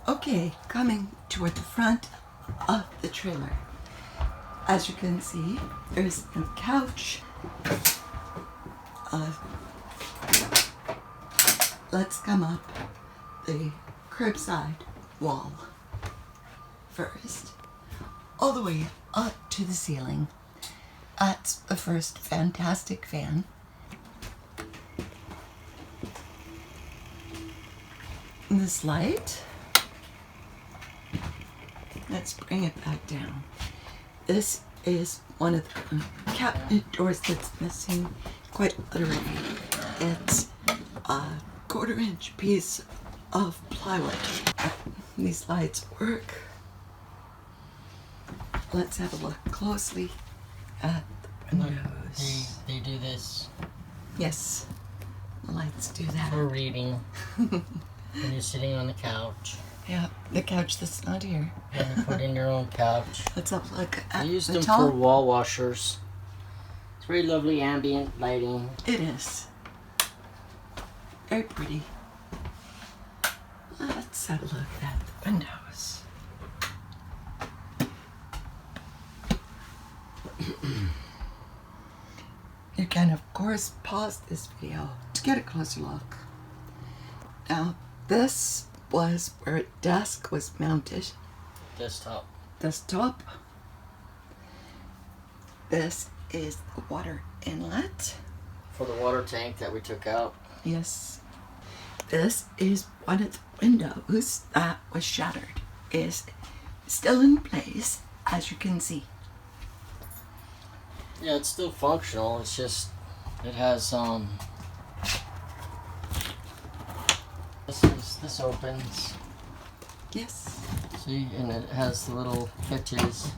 Okay, coming toward the front of the trailer. As you can see, there's a couch. Let's come up the curbside wall first, all the way up to the ceiling. That's the first fantastic fan. This light. Let's bring it back down. This is one of the cabinet doors that's missing, quite literally. It's a 1/4-inch piece of plywood. These lights work. Let's have a look closely at the windows. They do this. Yes, the lights do that. For reading. When you're sitting on the couch. Yeah, the couch that's not here. And you put in your own couch. Let's have a look at I use the them top. for wall washers. It's very lovely ambient lighting. It is. Very pretty. Let's have a look at the windows. You can, of course, pause this video to get a closer look. Now, this was where a desk was mounted. Desktop. Desktop. This is the water inlet. For the water tank that we took out. Yes. This is one of the windows that was shattered. Is still in place, as you can see. Yeah, it's still functional. It's just, it has, this opens. Yes. See, and it has the little hitches.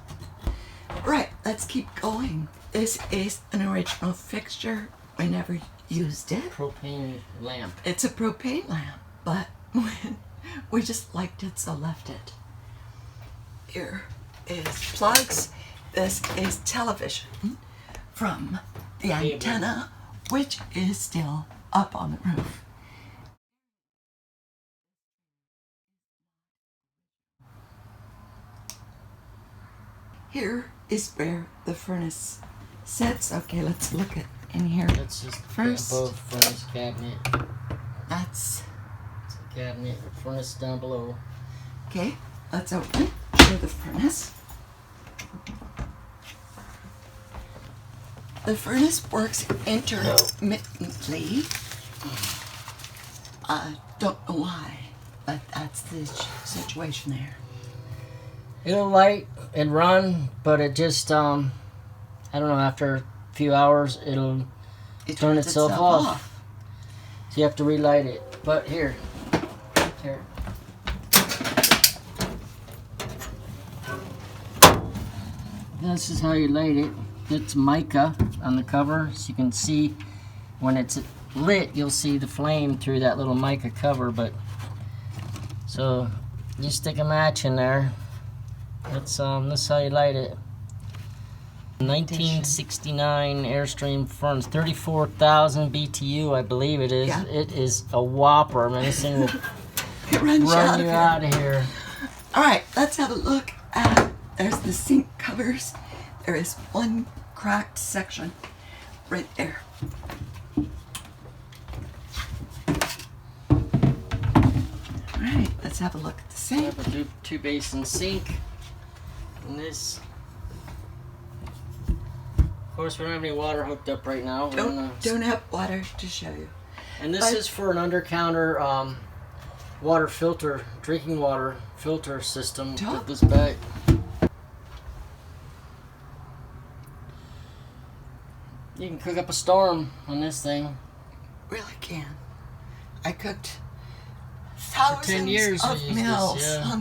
Right, let's keep going. This is an original fixture. We never used it. Propane lamp. It's a propane lamp, but we just liked it, so left it. Here is plugs. This is television from the antenna, which is still up on the roof. Here is where the furnace sits. Okay, let's look at in here. That's just First. above furnace cabinet. That's It's a cabinet, furnace down below. okay. Let's open. Show the furnace. The furnace works intermittently. Don't know why, but that's the situation there. It'll light and run, but it just, I don't know, after a few hours, it'll It turn turns itself off. So you have to relight it. But here. This is how you light it. It's mica on the cover, so you can see when it's lit, you'll see the flame through that little mica cover. But so you stick a match in there. That's this is how you light it. 1969 Airstream furnace, 34,000 BTU, I believe it is. Yeah. It is a whopper. I mean, this thing will It runs run you out of here. All right, let's have a look at. There's the sink covers. There is one cracked section right there. All right, let's have a look at the I sink. have a two basin sink. And this, of course, we don't have any water hooked up right now. Don't have water to show you. And this is for an under-counter water filter, drinking water filter system. Put this back. You can cook up a storm on this thing. Really can. I cooked thousands 10 years we of used meals this, yeah.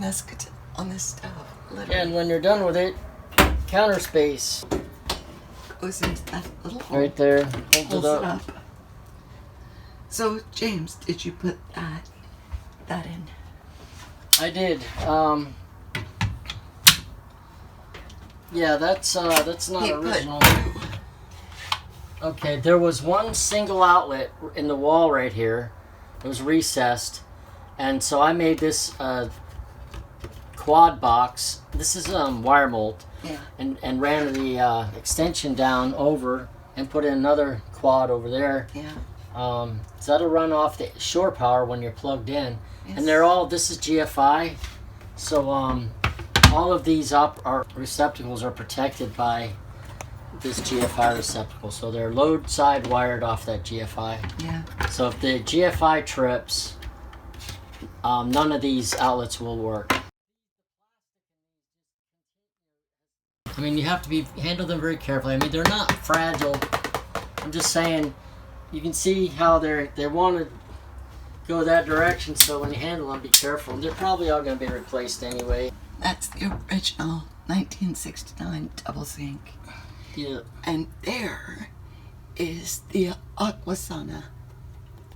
on this stove. Literally. And when you're done with it, counter space Goes into that little hole. right there. Holds Holds it up. So, James, did you put that in? I did. Yeah, that's not He original. put Okay, there was one single outlet in the wall right here. It was recessed, and so I made this quad box. This is wire mold. Yeah. And ran the extension down over and put in another quad over there. Yeah. So that'll run off the shore power when you're plugged in. Yes. And they're all, this is GFI. So all of these receptacles are protected by this GFI receptacle. So they're load side wired off that GFI. Yeah. So if the GFI trips, none of these outlets will work. I mean, you have to handle them very carefully. I mean, they're not fragile. I'm just saying, you can see how they want to go that direction. So when you handle them, be careful. They're probably all going to be replaced anyway. That's the original 1969 double zinc. Yeah. And there is the Aquasana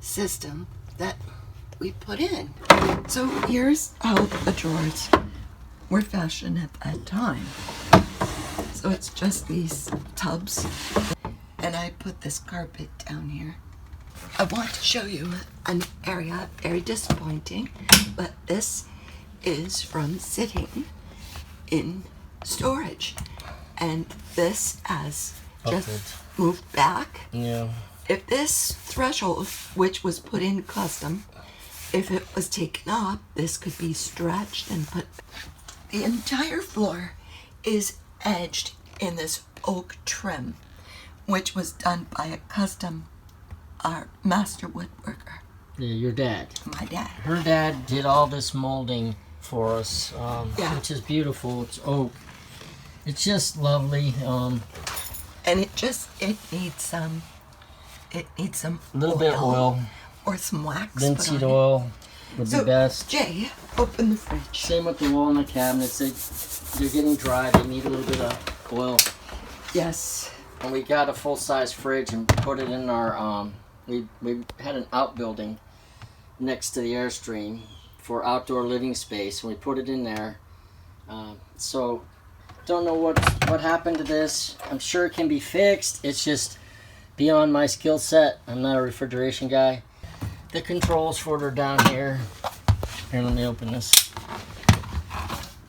system that we put in. So here's how the drawers were fashioned at that time. So it's just these tubs, and I put this carpet down here. I want to show you an area, very disappointing, but this is from sitting in storage, and this has just moved back. Yeah. If this threshold, which was put in custom, if it was taken off, this could be stretched and put. The entire floor is edged in this oak trim, which was done by a custom master woodworker. Yeah, your dad. My dad. Her dad did all this molding for us, Yeah. which is beautiful. It's oak. It's just lovely. And it needs some. It needs some. A little bit of oil. Or some wax. Linseed oil would be best. Jay, open the fridge. Same with the walnut cabinets. They're getting dry. They need a little bit of oil. Yes. And we got a full-size fridge and put it in our. We had an outbuilding next to the Airstream for outdoor living space, and we put it in there. So don't know what happened to this. I'm sure it can be fixed. It's just beyond my skill set. I'm not a refrigeration guy. The controls for it are down here. Here, let me open this.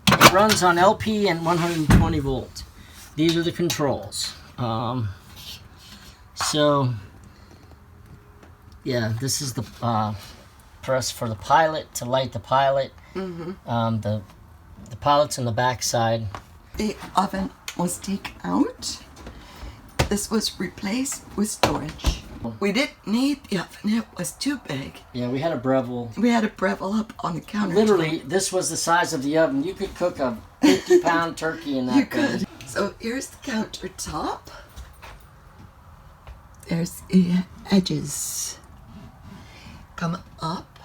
It runs on LP and 120 volt. These are the controls. So yeah, this is the press for the pilot to light the pilot. Mm-hmm. The pilot's in the back side. The oven was taken out. This was replaced with storage. We didn't need the oven. It was too big. Yeah, we had a Breville. We had a Breville up on the counter. Literally, this was the size of the oven. You could cook a 50-pound turkey in that. You could. So here's the countertop. There's the edges. Come up.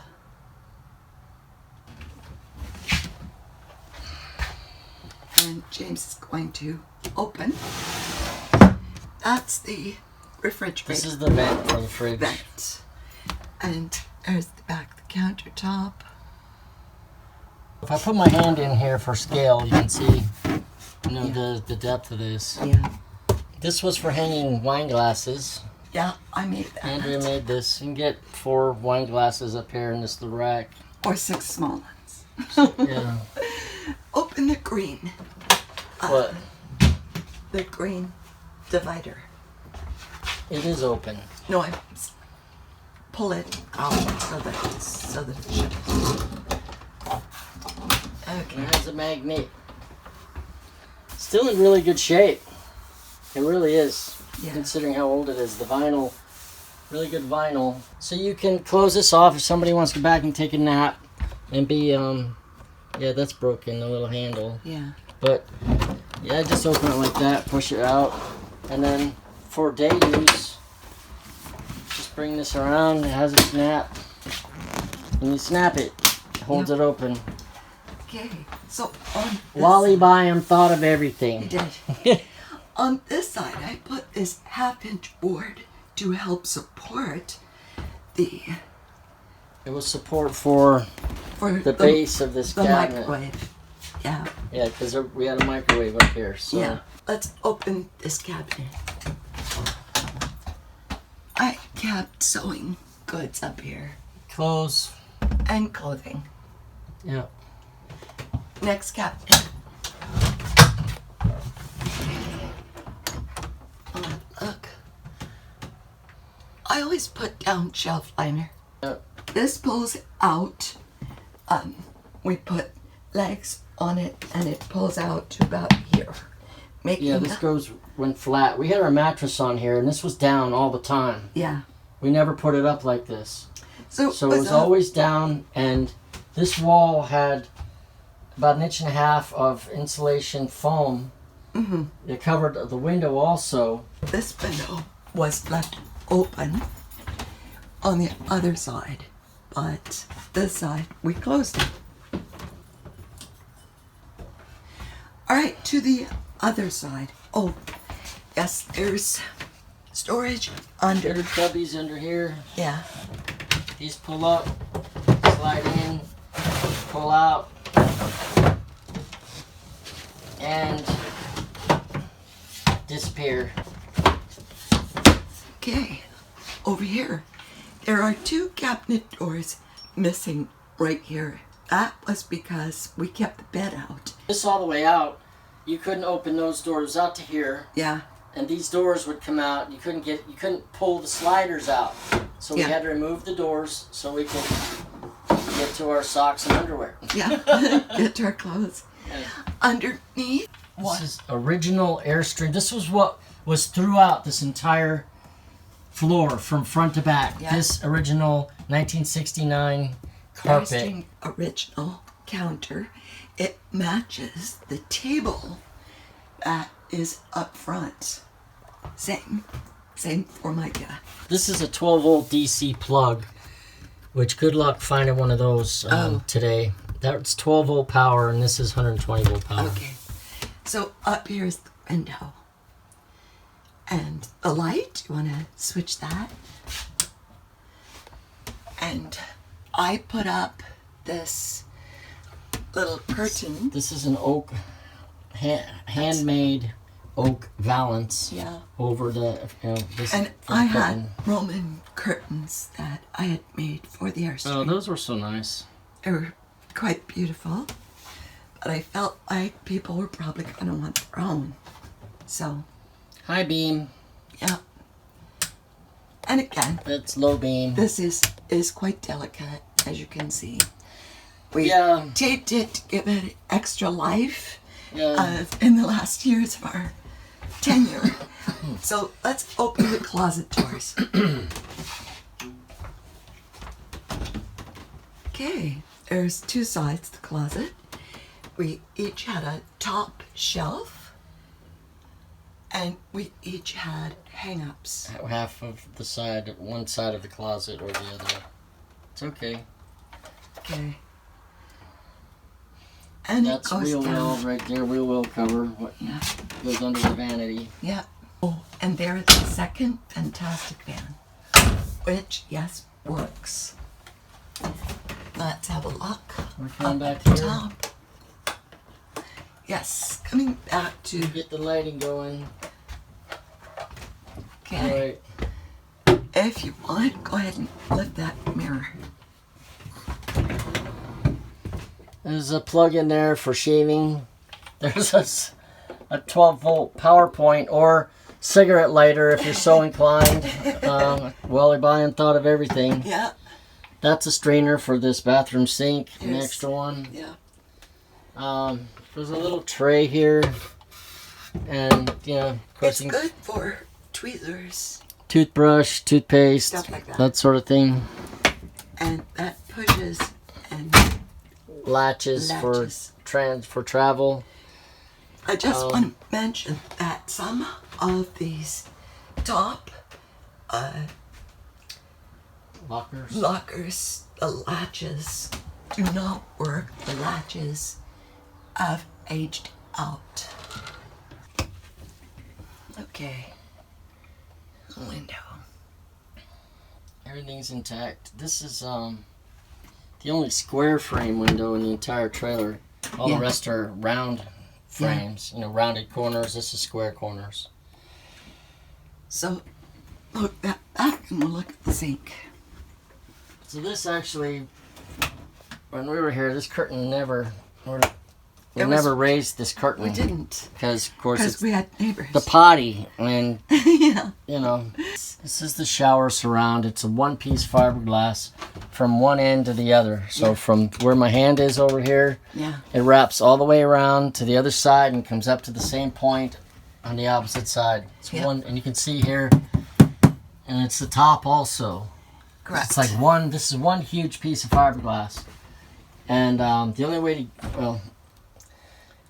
And James is going to open. That's the refrigerator. This is the vent for the fridge. Vent. And there's the back of the countertop. If I put my hand in here for scale, you can see the depth of this. Yeah. This was for hanging wine glasses. Yeah, I made that. Andrea made this. You can get 4 wine glasses up here in this little rack. Or 6 small ones. Yeah. Open the green. What? The green divider. It is open. No, I pull it out so that it should. Okay. It has a magnet. Still in really good shape. It really is. Yeah. Considering how old it is. The vinyl, really good vinyl. So you can close this off if somebody wants to go back and take a nap and be, yeah, that's broken, the little handle. Yeah. But, yeah, just open it like that, push it out, and then for day use, just bring this around, it has a snap, and you snap it, holds it open. Okay, so on this Wally Byam thought of everything. He did. On this side, I put this 1/2-inch board to help support the... It was support for the base of this cabinet. Microwave. Yeah. Yeah, because we had a microwave up here. So. Yeah. Let's open this cabinet. I kept sewing goods up here. Clothes. And clothing. Yeah. next cabinet. Oh, look. I always put down shelf liner. This pulls out. We put legs on it and it pulls out to about here. Yeah, this went flat. We had our mattress on here and this was down all the time. Yeah. We never put it up like this. So it was always down, and this wall had about 1.5 inches of insulation foam. Mm-hmm. It covered the window also. This window was left open on the other side, but this side we closed it. All right, to the other side. Oh, yes, there's storage under. There's cubbies under here. Yeah. These pull up, slide in, pull out, and disappear. Okay, over here, there are 2 cabinet doors missing right here. That was because we kept the bed out. This all the way out, you couldn't open those doors out to here. Yeah. And these doors would come out. You couldn't pull the sliders out. So we had to remove the doors so we could get to our socks and underwear. Yeah, get to our clothes. Underneath, This is original Airstream. This was what was throughout this entire floor from front to back. Yeah. This original 1969 carpet. Airstream original counter. It matches the table that is up front. Same for Micah. This is a 12-volt DC plug, which good luck finding one of those today. That's 12-volt power, and this is 120-volt power. Okay, so up here is the window. And the light, you want to switch that? And I put up this little curtain. This is an oak, handmade oak valance. Yeah. Over the, this. And I had Roman curtains that I had made for the Airstream. Oh, those were so nice. They were quite beautiful, but I felt like people were probably going to want their own. So. High beam. Yeah. And again. It's low beam. This is quite delicate, as you can see. We taped it to give it extra life in the last years of our tenure. So let's open the closet doors. Okay, there's 2 sides to the closet. We each had a top shelf, and we each had hang-ups. Half of the side, one side of the closet or the other. It's okay. Okay. And that's wheel well right there, wheel well cover. What goes under the vanity. Yeah. Oh, and there's the second fantastic van, which, yes, works. Let's have a look. We're coming back the here. Top. Yes, coming back to... Get the lighting going. Okay. Right. If you want, go ahead and lift that mirror. There's a plug in there for shaving. There's a 12-volt power point or cigarette lighter if you're so inclined. Wally Bryan thought of everything. Yeah. That's a strainer for this bathroom sink. An Here's, extra one. Yeah. There's a little tray here. And, of course, it's good for tweezers. Toothbrush, toothpaste, stuff like that. That sort of thing. And that pushes and... Latches. for travel. I just want to mention that some of these top lockers, the latches do not work. The latches have aged out. Okay. Window. Everything's intact. This is the only square frame window in the entire trailer. All the rest are round frames, rounded corners. This is square corners. So, look that back and we'll look at the sink. So this actually, when we were here, this curtain never, or we never raised this curtain. We didn't. Because, of course, it's we had neighbors. the potty. And, Yeah. you know, this is the shower surround. It's a one-piece fiberglass from one end to the other. So from where my hand is over here, it wraps all the way around to the other side and comes up to the same point on the opposite side. It's one, and you can see here, and it's the top also. Correct. It's like one, this is one huge piece of fiberglass. And the only way to, well,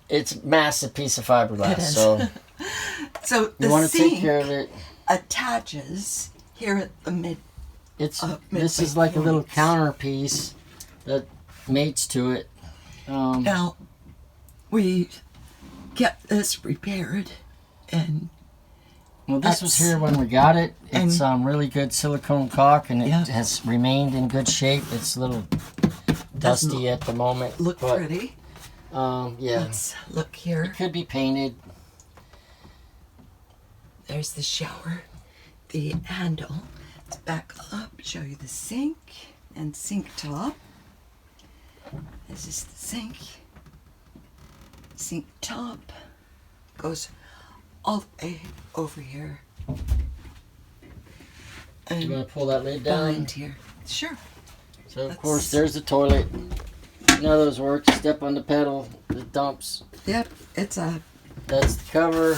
it's a massive piece of fiberglass. It is. So, so you want to take care of it. Attaches here at the mid. This is like a little counter piece that mates to it. Now, we get this repaired, and well, this was here when we got it. It's really good silicone caulk, and it has remained in good shape. It's a little dusty at the moment. Look pretty. Yeah. Let's look here. It could be painted. There's the shower, the handle. Let's back up, show you the sink and sink top. This is the sink. Sink top goes all the way over here. And You want to pull that lid down? behind here. Sure. So, of course, there's the toilet. None of those work. Step on the pedal, it dumps. Yep, it's That's the cover.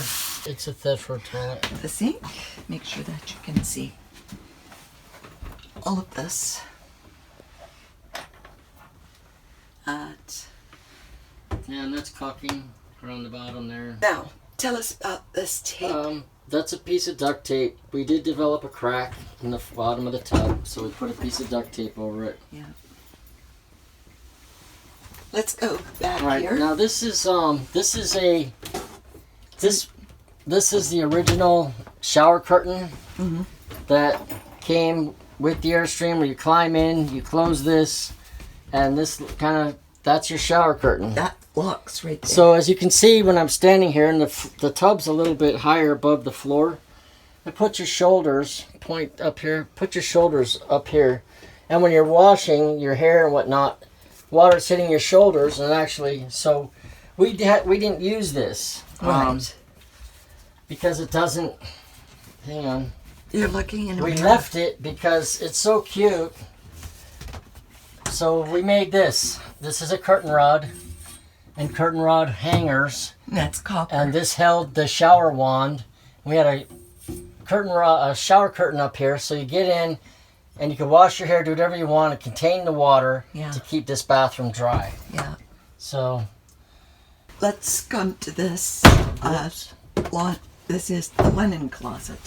It's a Thefro toilet. the sink. Make sure that you can see all of this. Yeah, and that's caulking around the bottom there. Now, tell us about this tape. That's a piece of duct tape. We did develop a crack in the bottom of the tub, so we put a piece of duct tape over it. Yeah. Let's go back Right, here. now this is the original shower curtain that came with the Airstream, where you climb in, you close this, and this that's your shower curtain. That locks right there. So as you can see when I'm standing here, and the tub's a little bit higher above the floor, and put your shoulders, point up here, put your shoulders up here, and when you're washing your hair and whatnot, water's hitting your shoulders, and actually, so we didn't use this. Right. Because it doesn't, hang on. You're looking in a We mirror. left it because it's so cute. So we made this. This is a curtain rod and curtain rod hangers. That's copper. And this held the shower wand. We had a curtain rod, a shower curtain up here, so you get in and you can wash your hair, do whatever you want, and contain the water to keep this bathroom dry. Yeah. So let's come to this. This is the linen closet.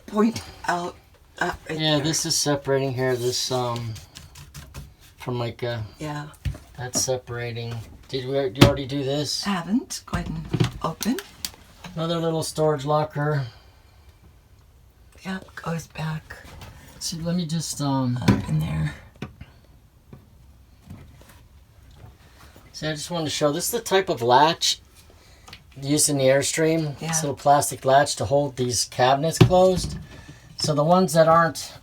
Point out that right there. this is separating here. This from like that's separating. Did you already do this? Haven't. Go ahead and open. Another little storage locker. Yep, goes back See, let me just up in there. See, I just wanted to show this is the type of latch used in the Airstream. Yeah. This little plastic latch to hold these cabinets closed. So the ones that aren't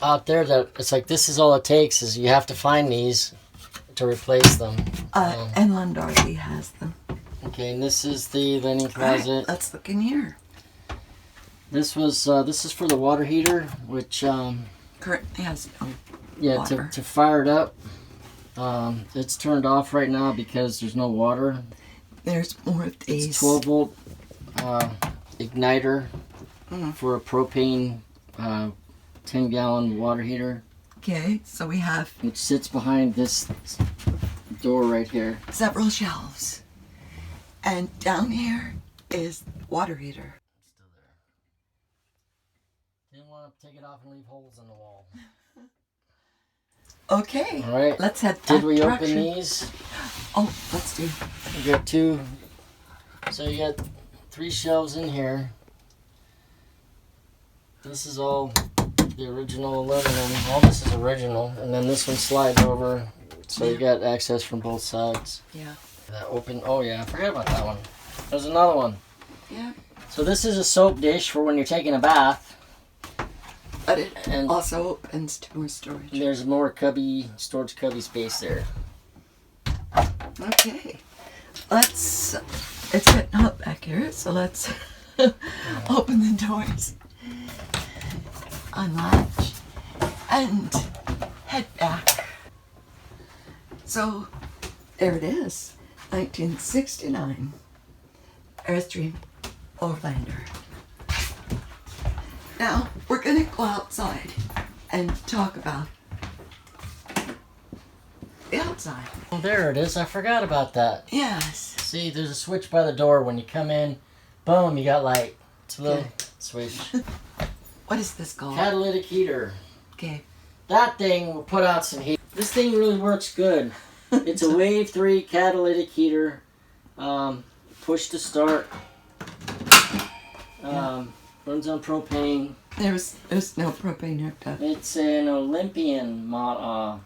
out there, that it's like this is all it takes is you have to find these to replace them. And Lombardi has them. Okay, and this is the linen Right, closet. let's look in here. This was this is for the water heater, which Currently has no water. to fire it up. It's turned off right now because there's no water. There's more of these. It's 12 volt igniter for a propane 10-gallon water heater. Okay, so we have Which sits behind this door right here. several shelves. And down here is water heater. Still there. Didn't want to take it off and leave holes in the wall. Okay, All right. let's head that Did we direction. open these? Oh, let's do. You got two. So you got 3 shelves in here. This is all the original aluminum. All this is original, and then this one slides over, so you got access from both sides. Yeah. That open. Oh yeah, I forgot about that one. There's another one. Yeah. So this is a soap dish for when you're taking a bath. But it And also opens to more storage. there's more storage cubby space there. Okay. it's getting hot back here, so let's open the doors, unlatch, and head back. So there it is, 1969 Airstream Overlander. Now we're gonna go outside and talk about the outside. Well, there it is. I forgot about that. Yes. See, there's a switch by the door. When you come in, boom, you got light. It's a little switch. What is this called? Catalytic heater. Okay. That thing will put out some heat. This thing really works good. It's a Wave 3 catalytic heater. Push to start. Runs on propane. There's no propane hooked up. It's an Olympian model.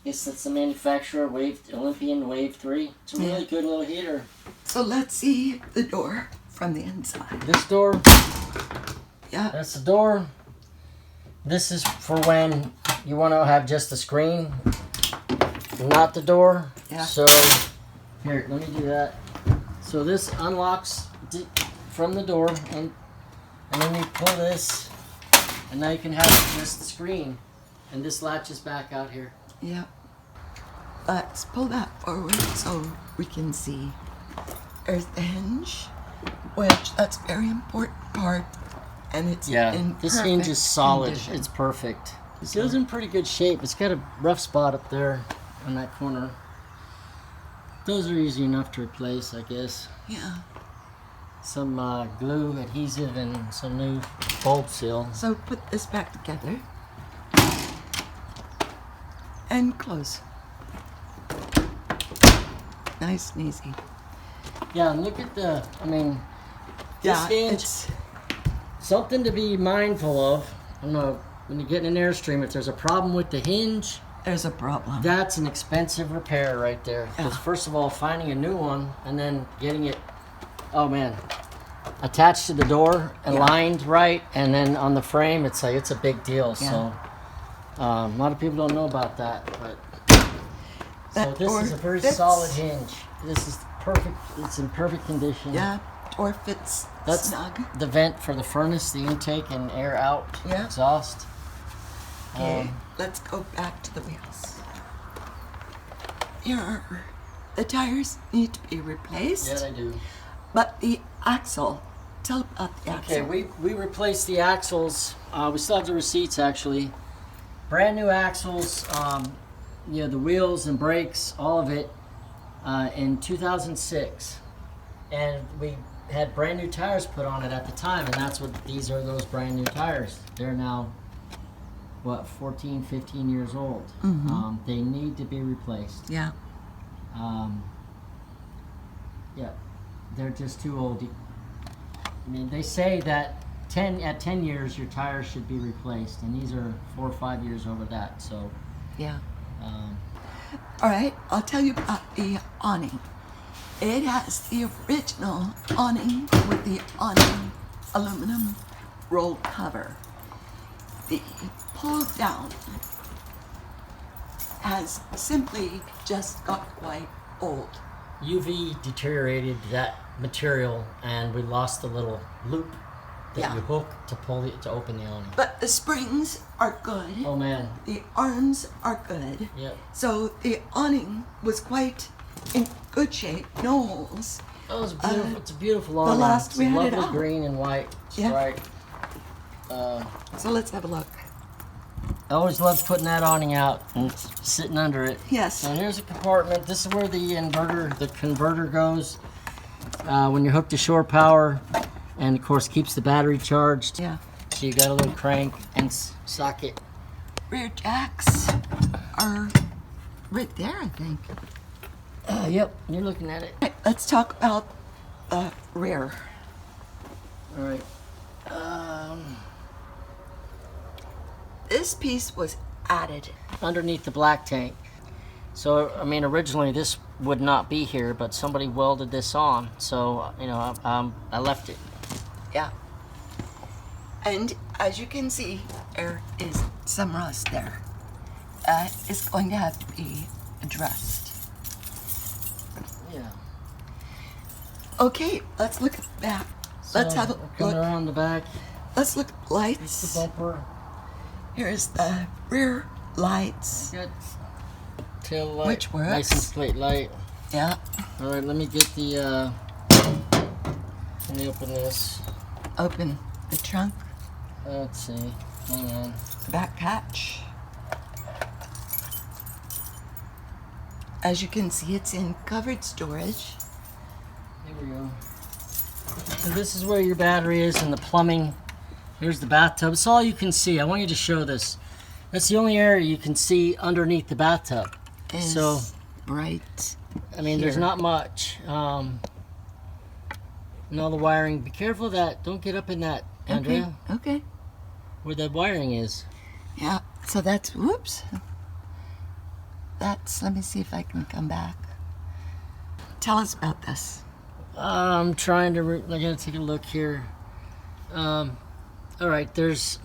Yes, that's the manufacturer, Olympian Wave 3. It's a really good little heater. So let's see the door from the inside. This door, Yeah. that's the door. This is for when you want to have just the screen, not the door. Yeah. So, here, let me do that. So this unlocks from the door, and then you pull this, and now you can have just the screen. And this latches back out here. Yeah. Let's pull that forward so we can see. There's the hinge, which that's a very important part, and it's in this hinge is perfect solid. condition. It's perfect. It goes in pretty good shape. It's got a rough spot up there on that corner. Those are easy enough to replace, I guess. Yeah. Some glue, adhesive, and some new bulb seal. So put this back together and close. Nice and easy. Yeah, and look at the, this Yeah, hinge, it's something to be mindful of. I don't know, when you get in an Airstream, if there's a problem with the hinge, there's a problem. that's an expensive repair right there. Because first of all, finding a new one and then getting it, attached to the door, aligned right, and then on the frame, it's a big deal. So a lot of people don't know about that, but so this is a very solid hinge. This is perfect. It's in perfect condition. Yeah, door fits That's snug. the vent for the furnace, the intake and air out, exhaust. Okay, let's go back to the wheels. Here, the tires need to be replaced. Yeah, they do. But the axle, tell about the axle. Okay, we replaced the axles. We still have the receipts actually. Brand new axles. The wheels and brakes, all of it, in 2006, and we had brand new tires put on it at the time, and that's what these are. Those brand new tires. They're now 14, 15 years old. They need to be replaced. Yeah. They're just too old. They say that at 10 years your tires should be replaced, and these are 4 or 5 years over that. So Yeah. All right, I'll tell you about the awning. It has the original awning with the awning aluminum roll cover. The pull down has simply just got quite old. UV deteriorated that material, and we lost the little loop that you hook to open the awning. But the springs are good. Oh man. The arms are good. Yep. So the awning was quite in good shape, no holes. Oh, it's beautiful. It's a beautiful awning. last we it's had it lovely out. green and white stripe. So let's have a look. I always loved putting that awning out and sitting under it. Yes. So here's a compartment. This is where the converter goes when you're hooked to shore power, and of course keeps the battery charged. Yeah. So you got a little crank and socket. Rear jacks are right there, I think. Yep, you're looking at it. Right, let's talk about the rear. All right. This piece was added. Underneath the black tank. So, originally this would not be here, but somebody welded this on. So, I left it. Yeah. And as you can see, there is some rust there. That is going to have to be addressed. Yeah. Okay, let's look at the back. Let's So, have a we're coming look. around the back. Let's look at the Here's lights. the bumper. Here's the rear lights. Got tail light. Which works. License plate light. Yeah. All right, let me get the. Let me open this. Open the trunk, Let's see. Hang on. back hatch. As you can see, it's in covered storage. Here we go. So this is where your battery is and the plumbing. Here's the bathtub. It's all you can see. I want you to show this. That's the only area you can see underneath the bathtub. Is So, bright. I mean, there's here. not much. And all the wiring. Be careful of that. Don't get up in that, Andrea, Okay. where the wiring is. Yeah. So that's whoops. That's. Let me see if I can come back. Tell us about this. I'm trying to. I gotta take a look here. All right, there's.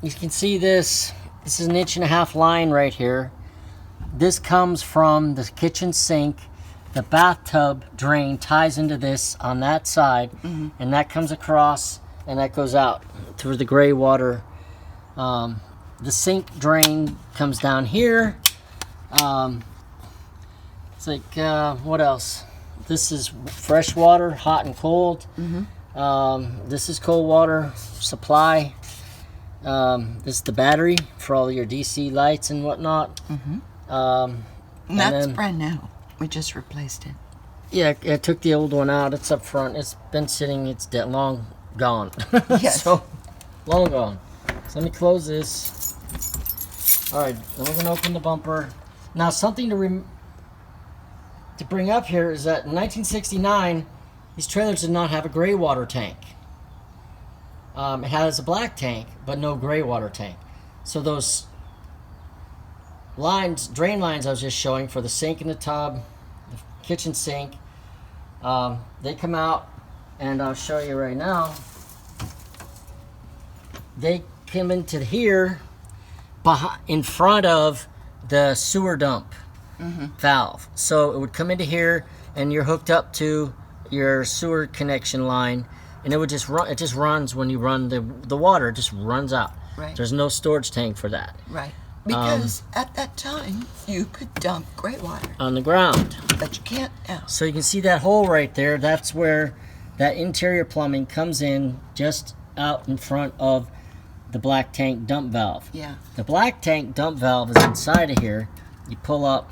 You can see this. This is an 1.5-inch line right here. This comes from the kitchen sink. The bathtub drain ties into this on that side, and that comes across and that goes out through the gray water. The sink drain comes down here. It's like what else? This is fresh water, hot and cold. This is cold water supply. This is the battery for all your DC lights and whatnot. And that's then- brand new. We just replaced it. Yeah, I took the old one out. It's up front. It's been sitting. It's dead long gone. Yes. So long gone. So let me close this. All right, then we're gonna open the bumper. Now, something to bring up here is that in 1969, these trailers did not have a gray water tank. It has a black tank, but no gray water tank. So those lines, drain lines I was just showing for the sink and the tub, the kitchen sink, they come out, and I'll show you right now. They come into here in front of the sewer dump valve. So it would come into here, and you're hooked up to your sewer connection line, and it would just run. It just runs when you run the water. It just runs out. Right. There's no storage tank for that. Right. Because at that time, you could dump gray water, On the ground. but you can't now. So you can see that hole right there. That's where that interior plumbing comes in, just out in front of the black tank dump valve. Yeah. The black tank dump valve is inside of here. You pull up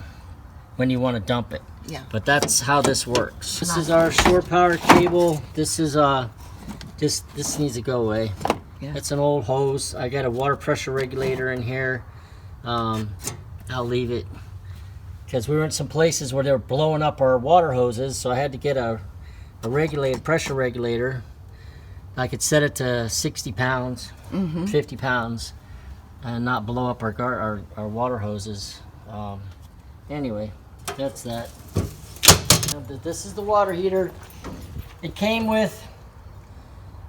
when you want to dump it. Yeah. But that's how this works. This is our shore power cable. This is this needs to go away. Yeah. It's an old hose. I got a water pressure regulator in here. I'll leave it because we were in some places where they were blowing up our water hoses, so I had to get a pressure regulator. I could set it to 60 pounds, 50 pounds, and not blow up our water hoses. Anyway, that's that. This is the water heater. It came with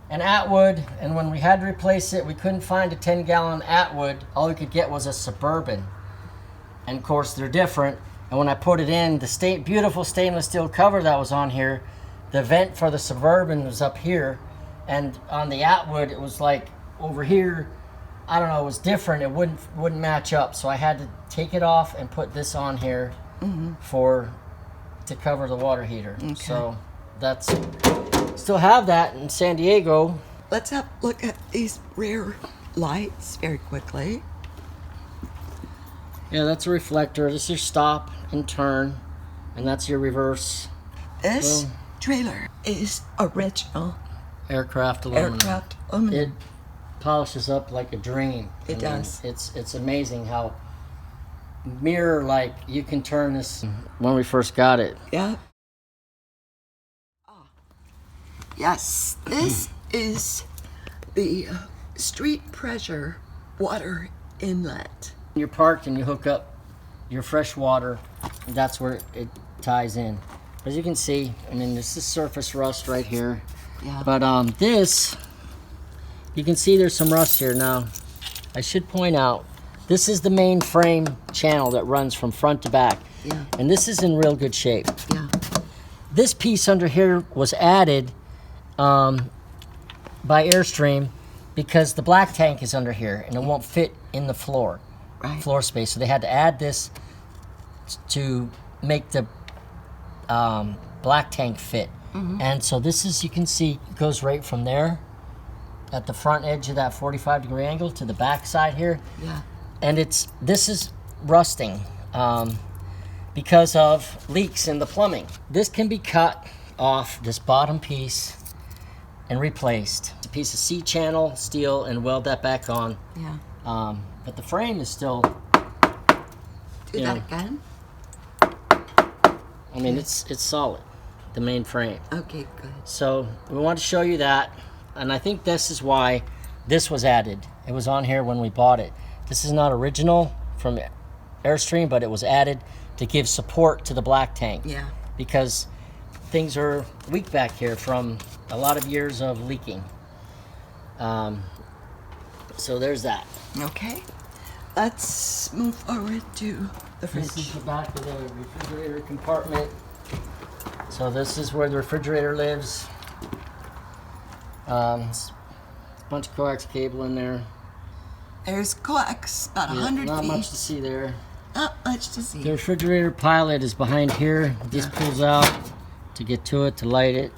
an Atwood, and when we had to replace it, we couldn't find a 10-gallon Atwood. All we could get was a Suburban, and of course they're different. And when I put it in, the beautiful stainless steel cover that was on here, the vent for the Suburban was up here, and on the Atwood it was like over here. I don't know, it was different. It wouldn't match up, so I had to take it off and put this on here to cover the water heater. Okay. So that's still have that in San Diego. Let's have a look at these rear lights very quickly. Yeah, that's a reflector. This is your stop and turn, and that's your reverse. This Boom. trailer is original Aircraft aluminum. aircraft aluminum. It polishes up like a dream. It does. It's amazing how mirror-like you can turn this. When we first got it, Yeah. Yes, this is the street pressure water inlet. you're parked and you hook up your fresh water, and that's where it ties in. As you can see, I mean, this is surface rust right here. Yeah. But this, you can see there's some rust here. Now, I should point out, This is the main frame channel that runs from front to back. Yeah. And this is in real good shape. Yeah. This piece under here was added by Airstream because the black tank is under here and it won't fit in the floor space. So they had to add this to make the black tank fit. And so this is, you can see, goes right from there at the front edge of that 45-degree angle to the back side here. Yeah. And this is rusting because of leaks in the plumbing. This can be cut off, this bottom piece, and replaced. It's a piece of C-channel steel and weld that back on. Yeah. But the frame is still, Do that again. I mean, it's solid, the main frame. Okay, good. So we want to show you that, and I think this is why this was added. It was on here when we bought it. This is not original from Airstream, but it was added to give support to the black tank. Yeah. Because things are weak back here from a lot of years of leaking. So there's that. Okay. Let's move forward to the fridge. This is the back of the refrigerator compartment. So this is where the refrigerator lives. A bunch of coax cable in there. There's coax about 100 not feet. much to see there. Not much to see. The refrigerator pilot is behind here. This pulls out to get to it, to light it.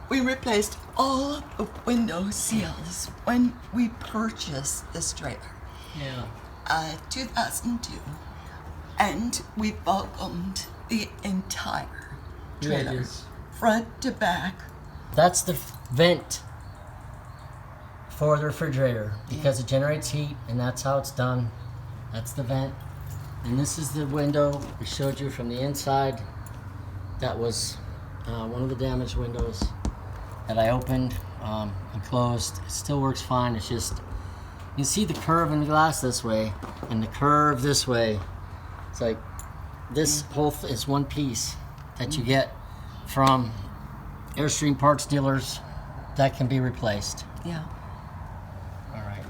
We replaced all the window seals when we purchased this trailer. Yeah. 2002. And we vacuumed the entire trailer. Front to back. That's the vent for the refrigerator because it generates heat, and that's how it's done. That's the vent. And this is the window we showed you from the inside. That was one of the damaged windows that I opened and closed. It still works fine. It's just, you can see the curve in the glass this way and the curve this way. It's like this whole is one piece that you get from Airstream parts dealers that can be replaced. Yeah. All right.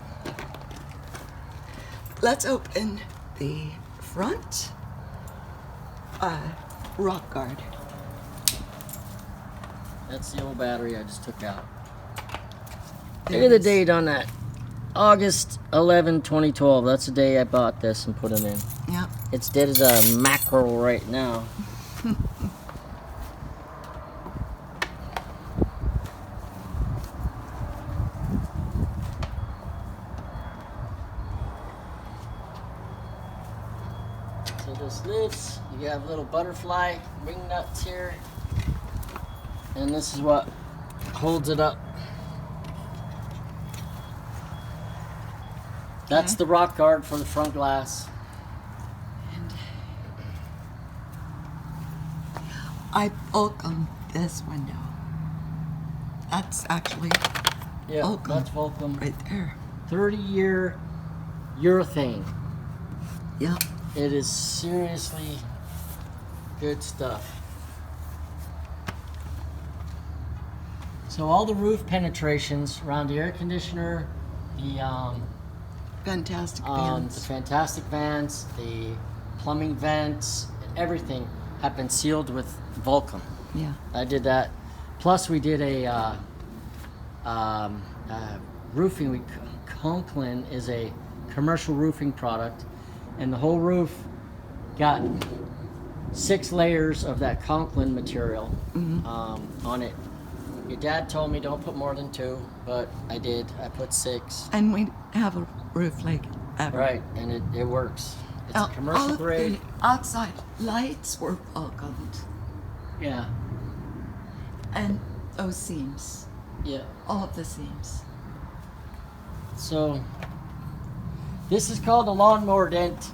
Let's open the front rock guard. That's the old battery I just took out. Look at the date on that. August 11, 2012. That's the day I bought this and put them in. Yep. It's dead as a mackerel right now. So this lifts. You have little butterfly wing nuts here. And this is what holds it up. That's the rock guard for the front glass. And I vacuumed this window. That's actually That's Volcom. right there. 30-year urethane. Yep. It is seriously good stuff. So all the roof penetrations around the air conditioner, the Fantastic the fans. fantastic vents, the plumbing vents, everything have been sealed with Volcom. Yeah. I did that. Plus, we did a roofing. Conklin is a commercial roofing product, and the whole roof got 6 layers of that Conklin material on it. Your dad told me don't put more than 2, but I did. I put 6. And we have a roof like ever. Right, and it works. It's a All commercial of grade. the outside lights were vacuumed. Yeah, And those seams. yeah. All of the seams. So this is called a lawnmower dent.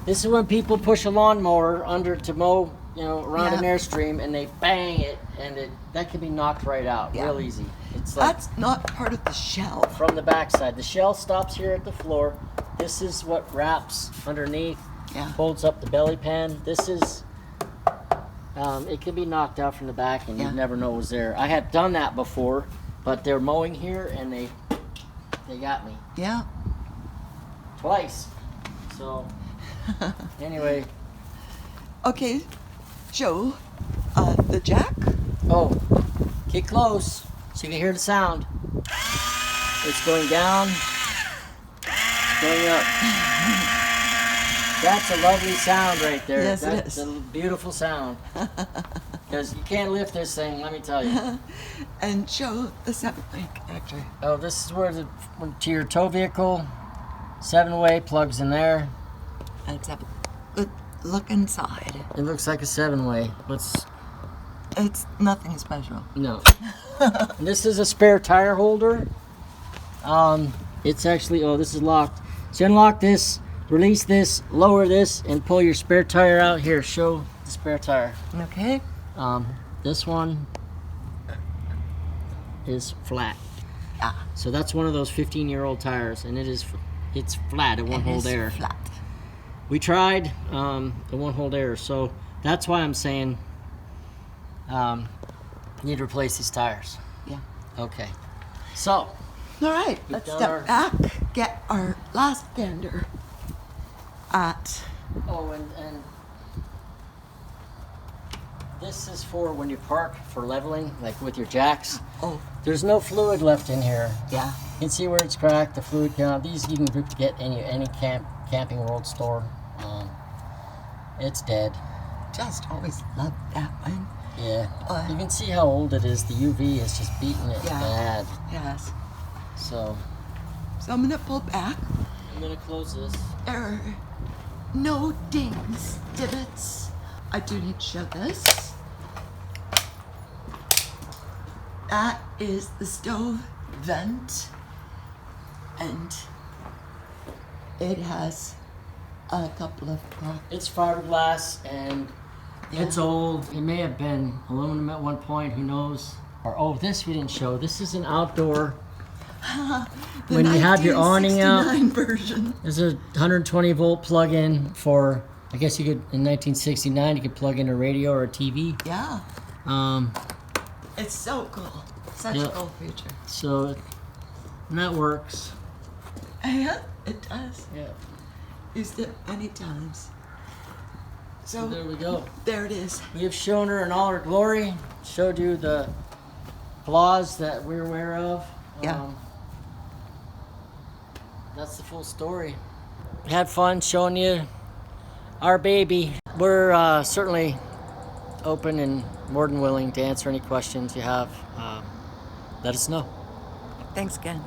This is when people push a lawnmower under to mow, around an Airstream, and they bang it, and that can be knocked right out real easy. It's like That's not part of the shell. from the backside. The shell stops here at the floor. This is what wraps underneath, Yeah. holds up the belly pan. This is, it can be knocked out from the back, and Yeah. you'd never know it was there. I had done that before, but they're mowing here, and they got me. Yeah. twice. So, anyway. Okay, show the jack. Oh, get close so you can hear the sound. It's going down, it's going up. That's a lovely sound right there. Yes, That's it is. a beautiful sound. Because you can't lift this thing, let me tell you. And show the 7-way connector. Oh, this is where to your tow vehicle, 7-way plugs in there. Let's have a look inside. It looks like a 7-way. It's nothing special. No. And this is a spare tire holder. It's actually, oh, this is locked. So unlock this, release this, lower this, and pull your spare tire out. Here, show the spare tire. Okay. This one is flat. Ah. So that's one of those 15-year-old tires, and it's flat. It won't hold air. Flat. We tried. It won't hold air. So that's why I'm saying you need to replace these tires. Yeah. Okay. So. All right. Let's done step back. Get our last gander at. Oh, and this is for when you park for leveling, like with your jacks. Oh. There's no fluid left in here. Yeah. You can see where it's cracked. The fluid. These you can get any Camping World store. It's dead. Just always loved that one. Yeah. You can see how old it is. The UV is just beating it bad. Yes. So I'm gonna pull back. I'm gonna close this. There are no dings, divots. I do need to show this. That is the stove vent, and it has a couple of cracks. It's fiberglass and it's old. It may have been aluminum at one point. Who knows? Or this we didn't show. This is an outdoor. When you have your awning out, 1969 version. there's a 120 volt plug-in for. I guess you could in 1969 you could plug in a radio or a TV. Yeah. It's so cool. Such a cool feature. So, and that works. Yeah, it does. Yeah. Used it many times. So There we go. there it is. We have shown her in all her glory. Showed you the flaws that we're aware of. Yeah. That's the full story. Had fun showing you our baby. We're certainly open and more than willing to answer any questions you have. Let us know. Thanks again.